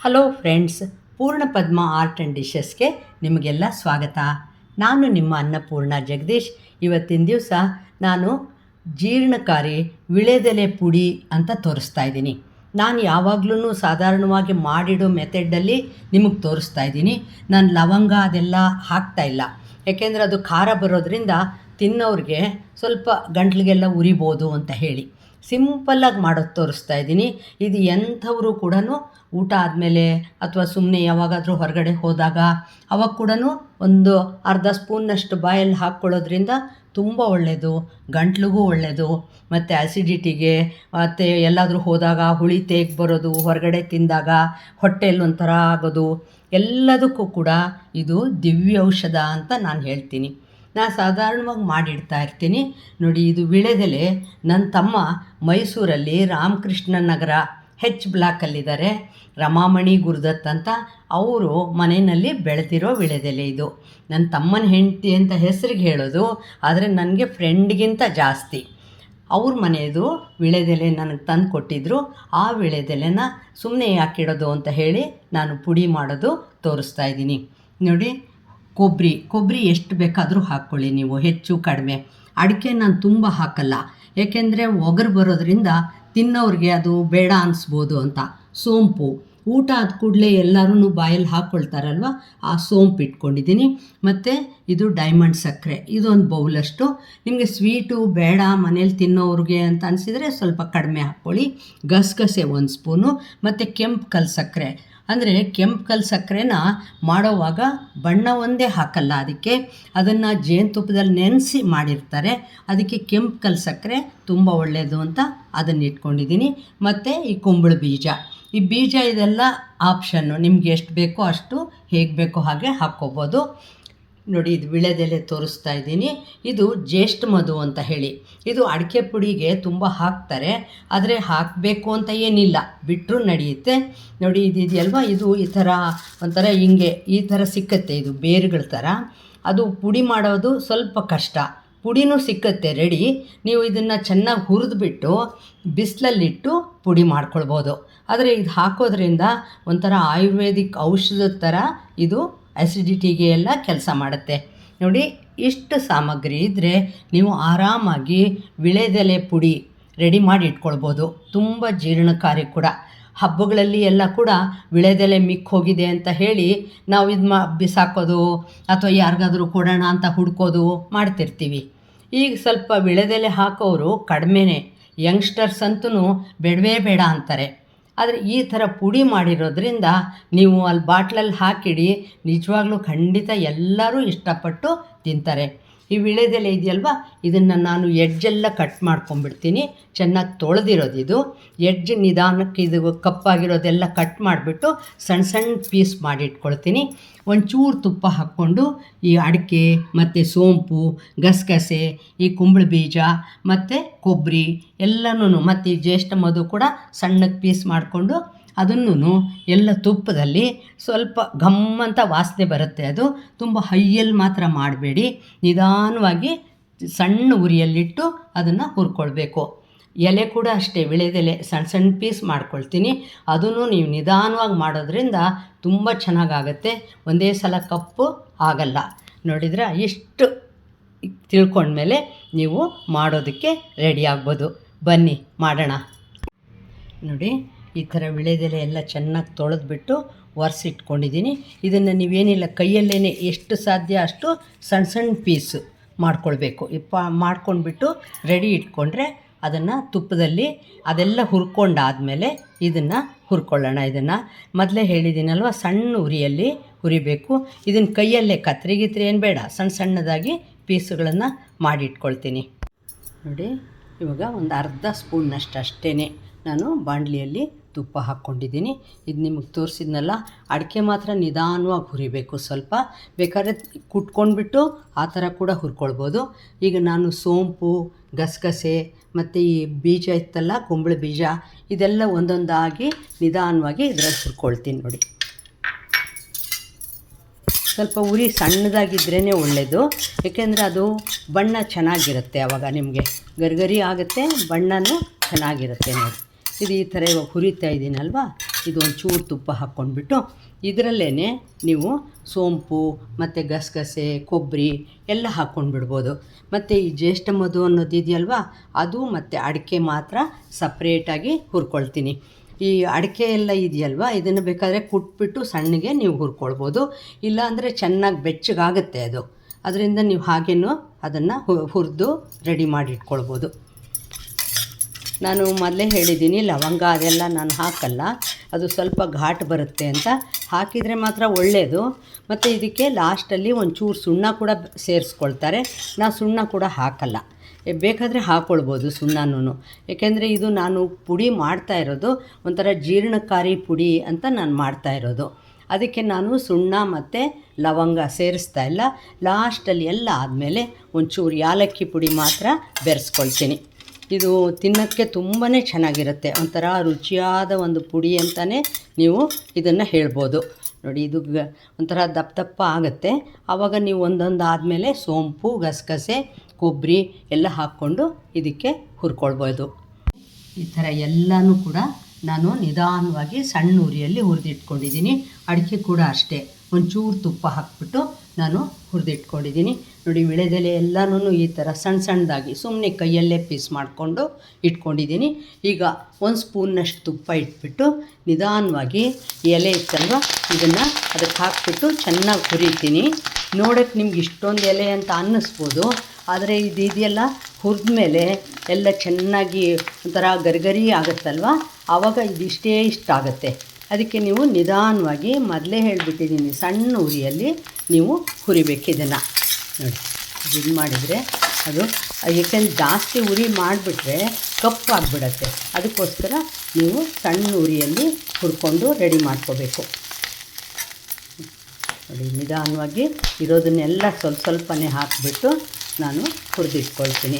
Hello friends, ಪೂರ್ಣ ಪದ್ಮ art and ಡಿಶಸ್ಗೆ ನಿಮಗೆಲ್ಲ ಸ್ವಾಗತ. ನಾನು ನಿಮ್ಮ ಅನ್ನಪೂರ್ಣ ಜಗದೀಶ್. ಇವತ್ತಿನ ದಿವಸ ನಾನು ಜೀರ್ಣಕಾರಿ ವಿಳೆದೆಲೆ ಪುಡಿ ಅಂತ ತೋರಿಸ್ತಾ ಇದ್ದೀನಿ. ನಾನು ಯಾವಾಗಲೂ ಸಾಧಾರಣವಾಗಿ ಮಾಡಿಡೋ ಮೆಥಡಲ್ಲಿ ನಿಮಗೆ ತೋರಿಸ್ತಾ ಇದ್ದೀನಿ. ನಾನು ಲವಂಗ ಅದೆಲ್ಲ ಹಾಕ್ತಾಯಿಲ್ಲ, ಯಾಕೆಂದರೆ ಅದು ಖಾರ ಬರೋದ್ರಿಂದ ತಿನ್ನೋರಿಗೆ ಸ್ವಲ್ಪ ಗಂಟ್ಲಿಗೆಲ್ಲ ಉರಿಬೋದು ಅಂತ ಹೇಳಿ ಸಿಂಪಲ್ಲಾಗಿ ಮಾಡೋದು ತೋರಿಸ್ತಾ ಇದ್ದೀನಿ. ಇದು ಎಂಥವರು ಕೂಡ ಊಟ ಆದಮೇಲೆ ಅಥವಾ ಸುಮ್ಮನೆ ಯಾವಾಗಾದರೂ ಹೊರಗಡೆ ಹೋದಾಗ ಅವಾಗ ಕೂಡ ಒಂದು ಅರ್ಧ ಸ್ಪೂನ್ನಷ್ಟು ಬಾಯಲ್ಲಿ ಹಾಕ್ಕೊಳ್ಳೋದ್ರಿಂದ ತುಂಬ ಒಳ್ಳೆಯದು, ಗಂಟ್ಲಿಗೂ ಒಳ್ಳೆಯದು. ಮತ್ತು ಆ್ಯಸಿಡಿಟಿಗೆ ಮತ್ತು ಎಲ್ಲಾದರೂ ಹೋದಾಗ ಹುಳಿ ತೇಗ್ ಬರೋದು, ಹೊರಗಡೆ ತಿಂದಾಗ ಹೊಟ್ಟೆಯಲ್ಲಿ ಒಂಥರ ಆಗೋದು, ಎಲ್ಲದಕ್ಕೂ ಕೂಡ ಇದು ದಿವ್ಯ ಔಷಧ ಅಂತ ನಾನು ಹೇಳ್ತೀನಿ. ನಾನು ಸಾಧಾರಣವಾಗಿ ಮಾಡಿಡ್ತಾ ಇರ್ತೀನಿ. ನೋಡಿ, ಇದು ವಿಳೆದೆಲೆ. ನನ್ನ ತಮ್ಮ ಮೈಸೂರಲ್ಲಿ ರಾಮಕೃಷ್ಣ ನಗರ ಬ್ಲಾಕಲ್ಲಿದ್ದಾರೆ, ರಮಾಮಣಿ ಗುರುದತ್ ಅಂತ. ಅವರು ಮನೆಯಲ್ಲಿ ಬೆಳೆದಿರೋ ವಿಳೆದೆಲೆ ಇದು. ನನ್ನ ತಮ್ಮನ ಹೆಂಡತಿ ಅಂತ ಹೆಸರಿಗೆ ಹೇಳೋದು, ಆದರೆ ನನಗೆ ಫ್ರೆಂಡ್ಗಿಂತ ಜಾಸ್ತಿ. ಅವ್ರ ಮನೆಯದು ವಿಳೆದೆಲೆ ನನಗೆ ತಂದು ಕೊಟ್ಟಿದ್ದರು. ಆ ವಿಳೆದೆಲೆನ ಸುಮ್ಮನೆ ಯಾಕಿಡೋದು ಅಂತ ಹೇಳಿ ನಾನು ಪುಡಿ ಮಾಡೋದು ತೋರಿಸ್ತಾ ಇದ್ದೀನಿ. ನೋಡಿ, ಕೊಬ್ಬರಿ ಎಷ್ಟು ಬೇಕಾದರೂ ಹಾಕ್ಕೊಳ್ಳಿ ನೀವು, ಹೆಚ್ಚು ಕಡಿಮೆ. ಅಡಿಕೆ ನಾನು ತುಂಬ ಹಾಕಲ್ಲ, ಏಕೆಂದರೆ ಒಗರು ಬರೋದ್ರಿಂದ ತಿನ್ನೋರಿಗೆ ಅದು ಬೇಡ ಅನಿಸ್ಬೋದು ಅಂತ. ಸೋಂಪು ಊಟ ಆದ ಕೂಡಲೇ ಎಲ್ಲರೂ ಬಾಯಲ್ಲಿ ಹಾಕ್ಕೊಳ್ತಾರಲ್ವ, ಆ ಸೋಂಪು ಇಟ್ಕೊಂಡಿದ್ದೀನಿ. ಮತ್ತು ಇದು ಡೈಮಂಡ್ ಸಕ್ಕರೆ, ಇದೊಂದು ಬೌಲಷ್ಟು. ನಿಮಗೆ ಸ್ವೀಟು ಬೇಡ ಮನೇಲಿ ತಿನ್ನೋರಿಗೆ ಅಂತ ಅನಿಸಿದರೆ ಸ್ವಲ್ಪ ಕಡಿಮೆ ಹಾಕ್ಕೊಳ್ಳಿ. ಗಸಗಸೆ 1 ಸ್ಪೂನು, ಮತ್ತು ಕೆಂಪು ಕಲ್ಲು ಸಕ್ಕರೆ. ಅಂದರೆ ಕೆಂಪು ಕಲ್ಲು ಸಕ್ಕರೆನ ಮಾಡೋವಾಗ ಬಣ್ಣ ಒಂದೇ ಹಾಕಲ್ಲ, ಅದನ್ನು ಜೇನುತುಪ್ಪದಲ್ಲಿ ನೆನೆಸಿ ಮಾಡಿರ್ತಾರೆ. ಅದಕ್ಕೆ ಕೆಂಪು ಕಲ್ಲು ಸಕ್ಕರೆ ತುಂಬ ಒಳ್ಳೆಯದು ಅಂತ ಅದನ್ನು ಇಟ್ಕೊಂಡಿದ್ದೀನಿ. ಮತ್ತು ಈ ಕುಂಬಳ ಬೀಜ, ಈ ಬೀಜ ಇದೆಲ್ಲ ಆಪ್ಷನ್ನು, ನಿಮ್ಗೆ ಎಷ್ಟು ಬೇಕೋ ಅಷ್ಟು, ಹೇಗೆ ಬೇಕೋ ಹಾಗೆ ಹಾಕ್ಕೋಬೋದು. ನೋಡಿ, ಇದು ವಿಳೆದೆಲೆ ತೋರಿಸ್ತಾ ಇದ್ದೀನಿ. ಇದು ಜ್ಯೇಷ್ಠ ಮಧು ಅಂತ ಹೇಳಿ, ಇದು ಅಡಿಕೆ ಪುಡಿಗೆ ತುಂಬ ಹಾಕ್ತಾರೆ, ಆದರೆ ಹಾಕಬೇಕು ಅಂತ ಏನಿಲ್ಲ, ಬಿಟ್ಟರೂ ನಡೆಯುತ್ತೆ. ನೋಡಿ, ಇದೆಯಲ್ವ, ಇದು ಈ ಥರ ಒಂಥರ ಹಿಂಗೆ ಈ ಥರ ಸಿಕ್ಕತ್ತೆ, ಇದು ಬೇರುಗಳ ಥರ. ಅದು ಪುಡಿ ಮಾಡೋದು ಸ್ವಲ್ಪ ಕಷ್ಟ, ಪುಡಿನೂ ಸಿಕ್ಕತ್ತೆ ರೆಡಿ. ನೀವು ಇದನ್ನು ಚೆನ್ನಾಗಿ ಹುರಿದ್ಬಿಟ್ಟು ಬಿಸಿಲಲ್ಲಿಟ್ಟು ಪುಡಿ ಮಾಡ್ಕೊಳ್ಬೋದು. ಆದರೆ ಇದು ಹಾಕೋದ್ರಿಂದ ಒಂಥರ ಆಯುರ್ವೇದಿಕ್ ಔಷಧದ ಥರ ಇದು ಆ್ಯಸಿಡಿಟಿಗೆ ಎಲ್ಲ ಕೆಲಸ ಮಾಡುತ್ತೆ. ನೋಡಿ, ಇಷ್ಟು ಸಾಮಗ್ರಿ ಇದ್ದರೆ ನೀವು ಆರಾಮಾಗಿ ವಿಳೆದೆಲೆ ಪುಡಿ ರೆಡಿ ಮಾಡಿ ಇಟ್ಕೊಳ್ಬೋದು. ತುಂಬ ಜೀರ್ಣಕಾರಿ ಕೂಡ. ಹಬ್ಬಗಳಲ್ಲಿ ಎಲ್ಲ ಕೂಡ ವಿಳೆದೆಲೆ ಮಿಕ್ಕ ಹೋಗಿದೆ ಅಂತ ಹೇಳಿ ನಾವು ಇದು ಬಿಸಾಕೋದು ಅಥವಾ ಯಾರಿಗಾದರೂ ಕೊಡೋಣ ಅಂತ ಹುಡ್ಕೋದು ಮಾಡ್ತಿರ್ತೀವಿ. ಈಗ ಸ್ವಲ್ಪ ವಿಳೆದೆಲೆ ಹಾಕೋರು ಕಡಿಮೆನೇ, ಯಂಗ್ಸ್ಟರ್ಸ್ ಅಂತೂ ಬೇಡವೇ ಬೇಡ ಅಂತಾರೆ. ಆದರೆ ಈ ಥರ ಪುಡಿ ಮಾಡಿರೋದ್ರಿಂದ ನೀವು ಅಲ್ಲಿ ಬಾಟ್ಲಲ್ಲಿ ಹಾಕಿಡಿ, ನಿಜವಾಗ್ಲೂ ಖಂಡಿತ ಎಲ್ಲರೂ ಇಷ್ಟಪಟ್ಟು ತಿಂತಾರೆ. ಈ ವಿಳೆದೆಲೆ ಇದೆಯಲ್ವ, ಇದನ್ನು ನಾನು ಎಡ್ಜೆಲ್ಲ ಕಟ್ ಮಾಡ್ಕೊಂಬಿಡ್ತೀನಿ. ಚೆನ್ನಾಗಿ ತೊಳೆದಿರೋದು ಇದು. ಎಡ್ಜ್ ನಿಧಾನಕ್ಕೆ ಇದು ಕಪ್ಪಾಗಿರೋದೆಲ್ಲ ಕಟ್ ಮಾಡಿಬಿಟ್ಟು ಸಣ್ಣ ಸಣ್ಣ ಪೀಸ್ ಮಾಡಿಟ್ಕೊಳ್ತೀನಿ. ಒಂಚೂರು ತುಪ್ಪ ಹಾಕ್ಕೊಂಡು ಈ ಅಡಿಕೆ ಮತ್ತು ಸೋಂಪು, ಗಸಗಸೆ, ಈ ಕುಂಬಳ ಬೀಜ ಮತ್ತು ಕೊಬ್ಬರಿ ಎಲ್ಲನೂ, ಮತ್ತು ಈ ಜ್ಯೇಷ್ಠ ಮಧು ಕೂಡ ಸಣ್ಣಕ್ಕೆ ಪೀಸ್ ಮಾಡಿಕೊಂಡು ಅದನ್ನು ಎಲ್ಲ ತುಪ್ಪದಲ್ಲಿ ಸ್ವಲ್ಪ ಘಮ್ಮಂತ ವಾಸನೆ ಬರುತ್ತೆ. ಅದು ತುಂಬ ಹೈಯಲ್ಲಿ ಮಾತ್ರ ಮಾಡಬೇಡಿ, ನಿಧಾನವಾಗಿ ಸಣ್ಣ ಉರಿಯಲ್ಲಿಟ್ಟು ಅದನ್ನು ಹುರ್ಕೊಳ್ಬೇಕು. ಎಲೆ ಕೂಡ ಅಷ್ಟೇ, ವಿಳೆದೆಲೆ ಸಣ್ಣ ಸಣ್ಣ ಪೀಸ್ ಮಾಡ್ಕೊಳ್ತೀನಿ. ಅದನ್ನು ನೀವು ನಿಧಾನವಾಗಿ ಮಾಡೋದ್ರಿಂದ ತುಂಬ ಚೆನ್ನಾಗಾಗತ್ತೆ, ಒಂದೇ ಸಲ ಕಪ್ಪು ಆಗಲ್ಲ. ನೋಡಿದ್ರೆ ಇಷ್ಟು ತಿಳ್ಕೊಂಡ್ಮೇಲೆ ನೀವು ಮಾಡೋದಕ್ಕೆ ರೆಡಿ ಆಗ್ಬೋದು. ಬನ್ನಿ ಮಾಡೋಣ. ನೋಡಿ, ಈ ಥರ ವಿಳೆದೆಲೆ ಎಲ್ಲ ಚೆನ್ನಾಗಿ ತೊಳೆದ್ಬಿಟ್ಟು ಒರೆಸಿಟ್ಕೊಂಡಿದ್ದೀನಿ. ಇದನ್ನು ನೀವೇನಿಲ್ಲ, ಕೈಯಲ್ಲೇ ಎಷ್ಟು ಸಾಧ್ಯ ಅಷ್ಟು ಸಣ್ಣ ಸಣ್ಣ ಪೀಸು ಮಾಡ್ಕೊಳ್ಬೇಕು. ಮಾಡ್ಕೊಂಡ್ಬಿಟ್ಟು ರೆಡಿ ಇಟ್ಕೊಂಡ್ರೆ ಅದನ್ನು ತುಪ್ಪದಲ್ಲಿ ಅದೆಲ್ಲ ಹುರ್ಕೊಂಡಾದಮೇಲೆ ಇದನ್ನು ಹುರ್ಕೊಳ್ಳೋಣ. ಇದನ್ನು ಮೊದಲೇ ಹೇಳಿದ್ದೀನಲ್ವ, ಸಣ್ಣ ಉರಿಯಲ್ಲಿ ಹುರಿಬೇಕು. ಇದನ್ನು ಕೈಯಲ್ಲೇ ಕತ್ರಿ ಏನು ಬೇಡ, ಸಣ್ಣ ಸಣ್ಣದಾಗಿ ಪೀಸುಗಳನ್ನು ಮಾಡಿಟ್ಕೊಳ್ತೀನಿ. ನೋಡಿ, ಇವಾಗ ಒಂದು ಅರ್ಧ ಸ್ಪೂನ್ನಷ್ಟು ಅಷ್ಟೇ ನಾನು ಬಾಣಲಿಯಲ್ಲಿ ತುಪ್ಪ ಹಾಕ್ಕೊಂಡಿದ್ದೀನಿ. ಇದು ನಿಮಗೆ ತೋರಿಸಿದ್ನಲ್ಲ, ಅಡಿಕೆ ಮಾತ್ರ ನಿಧಾನವಾಗಿ ಹುರಿಬೇಕು. ಸ್ವಲ್ಪ ಬೇಕಾದ್ರೆ ಕುಟ್ಕೊಂಡ್ಬಿಟ್ಟು ಆ ಥರ ಕೂಡ ಹುರ್ಕೊಳ್ಬೋದು. ಈಗ ನಾನು ಸೋಂಪು, ಗಸಗಸೆ ಮತ್ತು ಈ ಬೀಜ ಇತ್ತಲ್ಲ, ಕುಂಬಳ ಬೀಜ, ಇದೆಲ್ಲ ಒಂದೊಂದಾಗಿ ನಿಧಾನವಾಗಿ ಇದರಲ್ಲಿ ಹುರ್ಕೊಳ್ತೀನಿ. ನೋಡಿ, ಸ್ವಲ್ಪ ಉರಿ ಸಣ್ಣದಾಗಿದ್ರೇ ಒಳ್ಳೆಯದು, ಏಕೆಂದರೆ ಅದು ಬಣ್ಣ ಚೆನ್ನಾಗಿರುತ್ತೆ. ಆವಾಗ ನಿಮಗೆ ಗರಿಗರಿ ಆಗುತ್ತೆ, ಬಣ್ಣನೂ ಚೆನ್ನಾಗಿರುತ್ತೆ. ನೋಡಿ, ಇದು ಈ ಥರ ಇವಾಗ ಹುರಿತಾ ಇದ್ದೀನಲ್ವ, ಇದು ಒಂಚೂರು ತುಪ್ಪ ಹಾಕ್ಕೊಂಡ್ಬಿಟ್ಟು ಇದರಲ್ಲೇ ನೀವು ಸೋಂಪು ಮತ್ತು ಗಸಗಸೆ ಕೊಬ್ಬರಿ ಎಲ್ಲ ಹಾಕ್ಕೊಂಡು ಬಿಡ್ಬೋದು. ಮತ್ತು ಈ ಜ್ಯೇಷ್ಠ ಮಧು ಅನ್ನೋದು ಇದೆಯಲ್ವ, ಅದು ಮತ್ತು ಅಡಿಕೆ ಮಾತ್ರ ಸಪ್ರೇಟಾಗಿ ಹುರ್ಕೊಳ್ತೀನಿ. ಈ ಅಡಿಕೆ ಎಲ್ಲ ಇದೆಯಲ್ವ, ಇದನ್ನು ಬೇಕಾದರೆ ಕುಟ್ಬಿಟ್ಟು ಸಣ್ಣಗೆ ನೀವು ಹುರ್ಕೊಳ್ಬೋದು. ಇಲ್ಲಾಂದರೆ ಚೆನ್ನಾಗಿ ಬೆಚ್ಚಗಾಗುತ್ತೆ ಅದು. ಅದರಿಂದ ನೀವು ಹಾಗೇನೂ ಅದನ್ನು ಹುರಿದು ರೆಡಿ ಮಾಡಿ ಇಟ್ಕೊಳ್ಬೋದು. ನಾನು ಮೊದಲೇ ಹೇಳಿದ್ದೀನಿ, ಲವಂಗ ಅದೆಲ್ಲ ನಾನು ಹಾಕಲ್ಲ, ಅದು ಸ್ವಲ್ಪ ಘಾಟ್ ಬರುತ್ತೆ ಅಂತ. ಹಾಕಿದರೆ ಮಾತ್ರ ಒಳ್ಳೆಯದು. ಮತ್ತು ಇದಕ್ಕೆ ಲಾಸ್ಟಲ್ಲಿ ಒಂಚೂರು ಸುಣ್ಣ ಕೂಡ ಸೇರಿಸ್ಕೊಳ್ತಾರೆ. ನಾನು ಸುಣ್ಣ ಕೂಡ ಹಾಕಲ್ಲ, ಬೇಕಾದರೆ ಹಾಕ್ಕೊಳ್ಬೋದು ಸುಣ್ಣನೂ. ಏಕೆಂದರೆ ಇದು ನಾನು ಪುಡಿ ಮಾಡ್ತಾ ಇರೋದು ಒಂಥರ ಜೀರ್ಣಕಾರಿ ಪುಡಿ ಅಂತ ನಾನು ಮಾಡ್ತಾ ಇರೋದು. ಅದಕ್ಕೆ ನಾನು ಸುಣ್ಣ ಮತ್ತು ಲವಂಗ ಸೇರಿಸ್ತಾ ಇಲ್ಲ. ಲಾಸ್ಟಲ್ಲಿ ಎಲ್ಲ ಆದಮೇಲೆ ಒಂಚೂರು ಯಾಲಕ್ಕಿ ಪುಡಿ ಮಾತ್ರ ಬೆರೆಸ್ಕೊಳ್ತೀನಿ. ಇದು ತಿನ್ನೋಕ್ಕೆ ತುಂಬಾ ಚೆನ್ನಾಗಿರುತ್ತೆ, ಒಂಥರ ರುಚಿಯಾದ ಒಂದು ಪುಡಿ ಅಂತಲೇ ನೀವು ಇದನ್ನು ಹೇಳ್ಬೋದು. ನೋಡಿ, ಇದು ಒಂಥರ ದಪ್ಪ ದಪ್ಪ ಆಗುತ್ತೆ. ಆವಾಗ ನೀವು ಒಂದೊಂದು ಆದಮೇಲೆ ಸೋಂಪು ಗಸಗಸೆ ಕೊಬ್ಬರಿ ಎಲ್ಲ ಹಾಕ್ಕೊಂಡು ಇದಕ್ಕೆ ಹುರ್ಕೊಳ್ಬೋದು. ಈ ಥರ ಎಲ್ಲನೂ ಕೂಡ ನಾನು ನಿಧಾನವಾಗಿ ಸಣ್ಣ ಉರಿಯಲ್ಲಿ ಹುರಿದಿಟ್ಕೊಂಡಿದ್ದೀನಿ. ಅಡಿಕೆ ಕೂಡ ಅಷ್ಟೇ, ಒಂಚೂರು ತುಪ್ಪ ಹಾಕ್ಬಿಟ್ಟು ನಾನು ಹುರಿದಿಟ್ಕೊಂಡಿದ್ದೀನಿ. ನೋಡಿ, ವಿಳೆದೆಲೆ ಎಲ್ಲನೂ ಈ ಥರ ಸಣ್ಣ ಸಣ್ಣದಾಗಿ ಸುಮ್ಮನೆ ಕೈಯಲ್ಲೇ ಪೀಸ್ ಮಾಡಿಕೊಂಡು ಇಟ್ಕೊಂಡಿದ್ದೀನಿ. ಈಗ 1 ಸ್ಪೂನ್ನಷ್ಟು ತುಪ್ಪ ಇಟ್ಬಿಟ್ಟು ನಿಧಾನವಾಗಿ ಎಲೆ ಇತ್ತಲ್ವ, ಇದನ್ನು ಅದಕ್ಕೆ ಹಾಕ್ಬಿಟ್ಟು ಚೆನ್ನಾಗಿ ಹುರಿತೀನಿ. ನೋಡೋಕ್ಕೆ ನಿಮ್ಗೆ ಇಷ್ಟೊಂದು ಎಲೆ ಅಂತ ಅನ್ನಿಸ್ಬೋದು, ಆದರೆ ಇದು ಇದೆಯಲ್ಲ ಹುರಿದ ಮೇಲೆ ಎಲ್ಲ ಚೆನ್ನಾಗಿ ಒಂಥರ ಗರಿಗರಿ ಆಗುತ್ತಲ್ವ, ಆವಾಗ ಇದಿಷ್ಟೇ ಇಷ್ಟ ಆಗುತ್ತೆ. ಅದಕ್ಕೆ ನೀವು ನಿಧಾನವಾಗಿ ಮೊದಲೇ ಹೇಳಿಬಿಟ್ಟಿದ್ದೀನಿ, ಸಣ್ಣ ಉರಿಯಲ್ಲಿ ನೀವು ಹುರಿಬೇಕು ಇದನ್ನು. ನೋಡಿ, ಇದು ಮಾಡಿದರೆ ಅದು, ಏಕೆಂದರೆ ಜಾಸ್ತಿ ಉರಿ ಮಾಡಿಬಿಟ್ರೆ ಕಪ್ಪಾಗಿಬಿಡತ್ತೆ. ಅದಕ್ಕೋಸ್ಕರ ನೀವು ಸಣ್ಣ ಉರಿಯಲ್ಲಿ ಹುರ್ಕೊಂಡು ರೆಡಿ ಮಾಡ್ಕೋಬೇಕು. ನೋಡಿ, ನಿಧಾನವಾಗಿ ಇರೋದನ್ನೆಲ್ಲ ಸ್ವಲ್ಪ ಸ್ವಲ್ಪನೇ ಹಾಕಿಬಿಟ್ಟು ನಾನು ಹುರಿದಿಟ್ಕೊಳ್ತೀನಿ.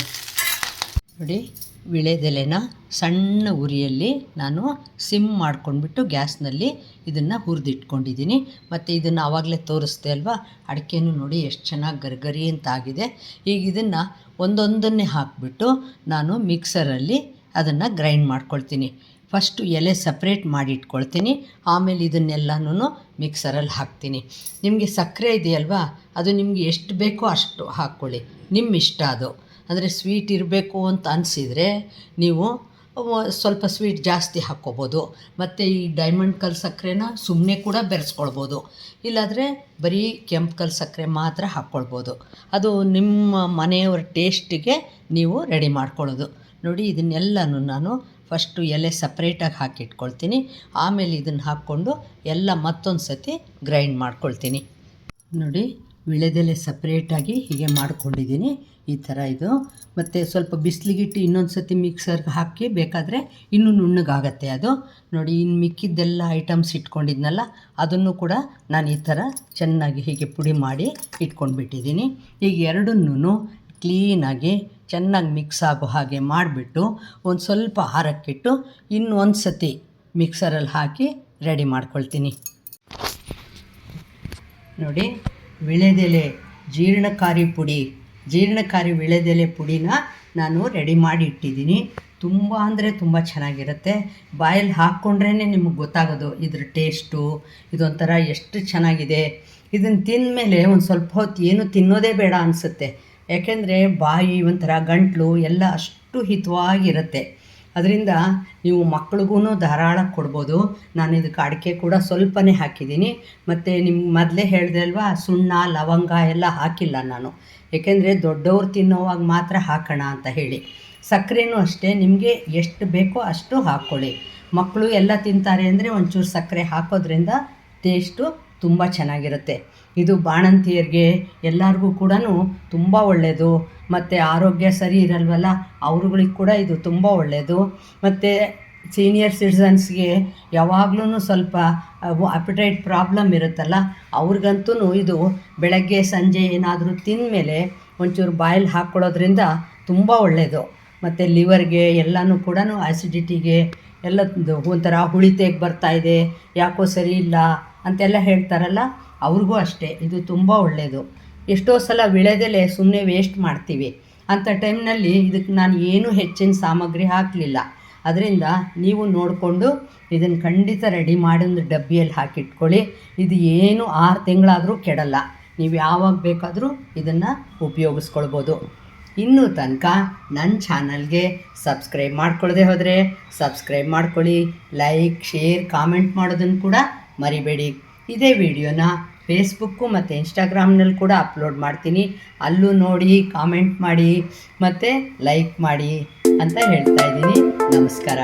ನೋಡಿ, ವಿಳೆದೆಲೆನ ಸಣ್ಣ ಉರಿಯಲ್ಲಿ ನಾನು ಸಿಮ್ ಮಾಡ್ಕೊಂಡ್ಬಿಟ್ಟು ಗ್ಯಾಸ್ನಲ್ಲಿ ಇದನ್ನು ಹುರಿದಿಟ್ಕೊಂಡಿದ್ದೀನಿ. ಮತ್ತು ಇದನ್ನು ಆವಾಗಲೇ ತೋರಿಸ್ದೆ ಅಲ್ವಾ, ಅಡಿಕೆನೂ ನೋಡಿ ಎಷ್ಟು ಚೆನ್ನಾಗಿ ಗರ್ಗರಿ ಅಂತ ಆಗಿದೆ. ಈಗ ಇದನ್ನು ಒಂದೊಂದನ್ನೇ ಹಾಕಿಬಿಟ್ಟು ನಾನು ಮಿಕ್ಸರಲ್ಲಿ ಅದನ್ನು ಗ್ರೈಂಡ್ ಮಾಡ್ಕೊಳ್ತೀನಿ. ಫಸ್ಟು ಎಲೆ ಸಪ್ರೇಟ್ ಮಾಡಿ ಇಟ್ಕೊಳ್ತೀನಿ, ಆಮೇಲೆ ಇದನ್ನೆಲ್ಲನೂ ಮಿಕ್ಸರಲ್ಲಿ ಹಾಕ್ತೀನಿ. ನಿಮಗೆ ಸಕ್ಕರೆ ಇದೆಯಲ್ವಾ, ಅದು ನಿಮಗೆ ಎಷ್ಟು ಬೇಕೋ ಅಷ್ಟು ಹಾಕ್ಕೊಳ್ಳಿ, ನಿಮ್ಮ ಇಷ್ಟ ಅದು. ಅಂದರೆ ಸ್ವೀಟ್ ಇರಬೇಕು ಅಂತ ಅನಿಸಿದರೆ ನೀವು ಸ್ವಲ್ಪ ಸ್ವೀಟ್ ಜಾಸ್ತಿ ಹಾಕ್ಕೋಬೋದು. ಮತ್ತು ಈ ಡೈಮಂಡ್ ಕಲ್ ಸಕ್ಕರೆನ ಸುಮ್ಮನೆ ಕೂಡ ಬೆರೆಸ್ಕೊಳ್ಬೋದು, ಇಲ್ಲಾಂದರೆ ಬರೀ ಕೆಂಪು ಕಲ್ ಸಕ್ಕರೆ ಮಾತ್ರ ಹಾಕ್ಕೊಳ್ಬೋದು. ಅದು ನಿಮ್ಮ ಮನೆಯವರ ಟೇಸ್ಟಿಗೆ ನೀವು ರೆಡಿ ಮಾಡ್ಕೊಳ್ಳೋದು. ನೋಡಿ, ಇದನ್ನೆಲ್ಲನೂ ನಾನು ಫಸ್ಟು ಎಲೆ ಸಪ್ರೇಟಾಗಿ ಹಾಕಿಟ್ಕೊಳ್ತೀನಿ, ಆಮೇಲೆ ಇದನ್ನು ಹಾಕ್ಕೊಂಡು ಎಲ್ಲ ಮತ್ತೊಂದು ಸತಿ ಗ್ರೈಂಡ್ ಮಾಡ್ಕೊಳ್ತೀನಿ. ನೋಡಿ, ವಿಳೆದೆಲೆ ಸಪ್ರೇಟಾಗಿ ಹೀಗೆ ಮಾಡ್ಕೊಂಡಿದ್ದೀನಿ ಈ ಥರ ಇದು. ಮತ್ತು ಸ್ವಲ್ಪ ಬಿಸಿಲಿಗಿಟ್ಟು ಇನ್ನೊಂದು ಸತಿ ಮಿಕ್ಸರ್ಗೆ ಹಾಕಿ ಬೇಕಾದರೆ ಇನ್ನೂ ನುಣ್ಣಗಾಗತ್ತೆ ಅದು. ನೋಡಿ, ಇನ್ನು ಮಿಕ್ಕಿದ್ದೆಲ್ಲ ಐಟಮ್ಸ್ ಇಟ್ಕೊಂಡಿದ್ನಲ್ಲ, ಅದನ್ನು ಕೂಡ ನಾನು ಈ ಥರ ಚೆನ್ನಾಗಿ ಹೀಗೆ ಪುಡಿ ಮಾಡಿ ಇಟ್ಕೊಂಡ್ಬಿಟ್ಟಿದ್ದೀನಿ. ಈಗ ಎರಡನ್ನೂ ಕ್ಲೀನಾಗಿ ಚೆನ್ನಾಗಿ ಮಿಕ್ಸ್ ಆಗೋ ಹಾಗೆ ಮಾಡಿಬಿಟ್ಟು ಒಂದು ಸ್ವಲ್ಪ ಆರಕ್ಕಿಟ್ಟು ಇನ್ನೊಂದು ಸತಿ ಮಿಕ್ಸರಲ್ಲಿ ಹಾಕಿ ರೆಡಿ ಮಾಡ್ಕೊಳ್ತೀನಿ. ನೋಡಿ, ವಿಳೆದೆಲೆ ಜೀರ್ಣಕಾರಿ ವಿಳೆದೆಲೆ ಪುಡಿನ ನಾನು ರೆಡಿ ಮಾಡಿ ಇಟ್ಟಿದ್ದೀನಿ. ತುಂಬ ಅಂದರೆ ತುಂಬ ಚೆನ್ನಾಗಿರುತ್ತೆ. ಬಾಯಲ್ಲಿ ಹಾಕ್ಕೊಂಡ್ರೇ ನಿಮಗೆ ಗೊತ್ತಾಗೋದು ಇದ್ರ ಟೇಸ್ಟು, ಇದೊಂಥರ ಎಷ್ಟು ಚೆನ್ನಾಗಿದೆ. ಇದನ್ನು ತಿಂದಮೇಲೆ ಒಂದು ಸ್ವಲ್ಪ ಹೊತ್ತು ಏನು ತಿನ್ನೋದೇ ಬೇಡ ಅನಿಸುತ್ತೆ. ಯಾಕೆಂದರೆ ಬಾಯಿ ಒಂಥರ ಗಂಟಲು ಎಲ್ಲ ಅಷ್ಟು ಹಿತವಾಗಿರುತ್ತೆ. ಅದರಿಂದ ನೀವು ಮಕ್ಳಿಗೂ ಧಾರಾಳ ಕೊಡ್ಬೋದು. ನಾನು ಇದಕ್ಕೆ ಅಡಿಕೆ ಕೂಡ ಸ್ವಲ್ಪನೇ ಹಾಕಿದ್ದೀನಿ. ಮತ್ತು ನಿಮ್ಗೆ ಮೊದಲೇ ಹೇಳಿದೆ ಅಲ್ವಾ, ಸುಣ್ಣ ಲವಂಗ ಎಲ್ಲ ಹಾಕಿಲ್ಲ ನಾನು, ಏಕೆಂದರೆ ದೊಡ್ಡವ್ರು ತಿನ್ನೋವಾಗ ಮಾತ್ರ ಹಾಕೋಣ ಅಂತ ಹೇಳಿ. ಸಕ್ಕರೆನೂ ಅಷ್ಟೇ, ನಿಮಗೆ ಎಷ್ಟು ಬೇಕೋ ಅಷ್ಟು ಹಾಕ್ಕೊಳ್ಳಿ. ಮಕ್ಕಳು ಎಲ್ಲ ತಿಂತಾರೆ ಅಂದರೆ ಒಂಚೂರು ಸಕ್ಕರೆ ಹಾಕೋದ್ರಿಂದ ಟೇಸ್ಟು ತುಂಬ ಚೆನ್ನಾಗಿರುತ್ತೆ. ಇದು ಬಾಣಂತಿಯರಿಗೆ ಎಲ್ಲರಿಗೂ ಕೂಡ ತುಂಬ ಒಳ್ಳೆಯದು. ಮತ್ತು ಆರೋಗ್ಯ ಸರಿ ಇರಲ್ವಲ್ಲ ಅವ್ರುಗಳಿಗೆ ಕೂಡ ಇದು ತುಂಬ ಒಳ್ಳೆಯದು. ಮತ್ತು ಸೀನಿಯರ್ ಸಿಟಿಸನ್ಸ್ಗೆ ಯಾವಾಗಲೂ ಸ್ವಲ್ಪ ಅಪಟೈಟ್ ಪ್ರಾಬ್ಲಮ್ ಇರುತ್ತಲ್ಲ, ಅವ್ರಿಗಂತೂ ಇದು ಬೆಳಗ್ಗೆ ಸಂಜೆ ಏನಾದರೂ ತಿಂದಮೇಲೆ ಒಂಚೂರು ಬಾಯಲ್ಲಿ ಹಾಕ್ಕೊಳ್ಳೋದ್ರಿಂದ ತುಂಬ ಒಳ್ಳೆಯದು. ಮತ್ತು ಲಿವರ್ಗೆ ಎಲ್ಲನೂ ಕೂಡ ಆ್ಯಸಿಡಿಟಿಗೆ ಎಲ್ಲ ಒಂಥರ ಹುಳಿತೆಗೆ ಬರ್ತಾಯಿದೆ, ಯಾಕೋ ಸರಿ ಇಲ್ಲ ಅಂತೆಲ್ಲ ಹೇಳ್ತಾರಲ್ಲ, ಅವ್ರಿಗೂ ಅಷ್ಟೇ ಇದು ತುಂಬ ಒಳ್ಳೆಯದು. ಎಷ್ಟೋ ಸಲ ವಿಳೆದೆಲೆ ಸುಮ್ಮನೆ ವೇಸ್ಟ್ ಮಾಡ್ತೀವಿ. ಅಂಥ ಟೈಮ್ನಲ್ಲಿ ಇದಕ್ಕೆ ನಾನು ಏನೂ ಹೆಚ್ಚಿನ ಸಾಮಗ್ರಿ ಹಾಕಲಿಲ್ಲ. ಅದರಿಂದ ನೀವು ನೋಡಿಕೊಂಡು ಇದನ್ನು ಖಂಡಿತ ರೆಡಿ ಮಾಡಿ ಒಂದು ಡಬ್ಬಿಯಲ್ಲಿ ಹಾಕಿಟ್ಕೊಳ್ಳಿ. ಇದು ಏನು 6 ತಿಂಗಳಾದರೂ ಕೆಡಲ್ಲ. ನೀವು ಯಾವಾಗ ಬೇಕಾದರೂ ಇದನ್ನು ಉಪಯೋಗಿಸ್ಕೊಳ್ಬೋದು. ಇನ್ನೂ ತನಕ ನನ್ನ ಚಾನಲ್ಗೆ ಸಬ್ಸ್ಕ್ರೈಬ್ ಮಾಡ್ಕೊಳ್ಳದೆ ಹೋದರೆ ಸಬ್ಸ್ಕ್ರೈಬ್ ಮಾಡ್ಕೊಳ್ಳಿ. ಲೈಕ್, ಶೇರ್, ಕಾಮೆಂಟ್ ಮಾಡೋದನ್ನು ಕೂಡ ಮರಿಬೇಡಿ. ಇದೇ ವಿಡಿಯೋನ ಫೇಸ್ಬುಕ್ಕು ಮತ್ತು ಇನ್ಸ್ಟಾಗ್ರಾಮ್ನಲ್ಲಿ ಕೂಡ ಅಪ್ಲೋಡ್ ಮಾಡ್ತೀನಿ. ಅಲ್ಲೂ ನೋಡಿ, ಕಾಮೆಂಟ್ ಮಾಡಿ ಮತ್ತು ಲೈಕ್ ಮಾಡಿ ಅಂತ ಹೇಳ್ತಾ ಇದ್ದೀನಿ. ನಮಸ್ಕಾರ.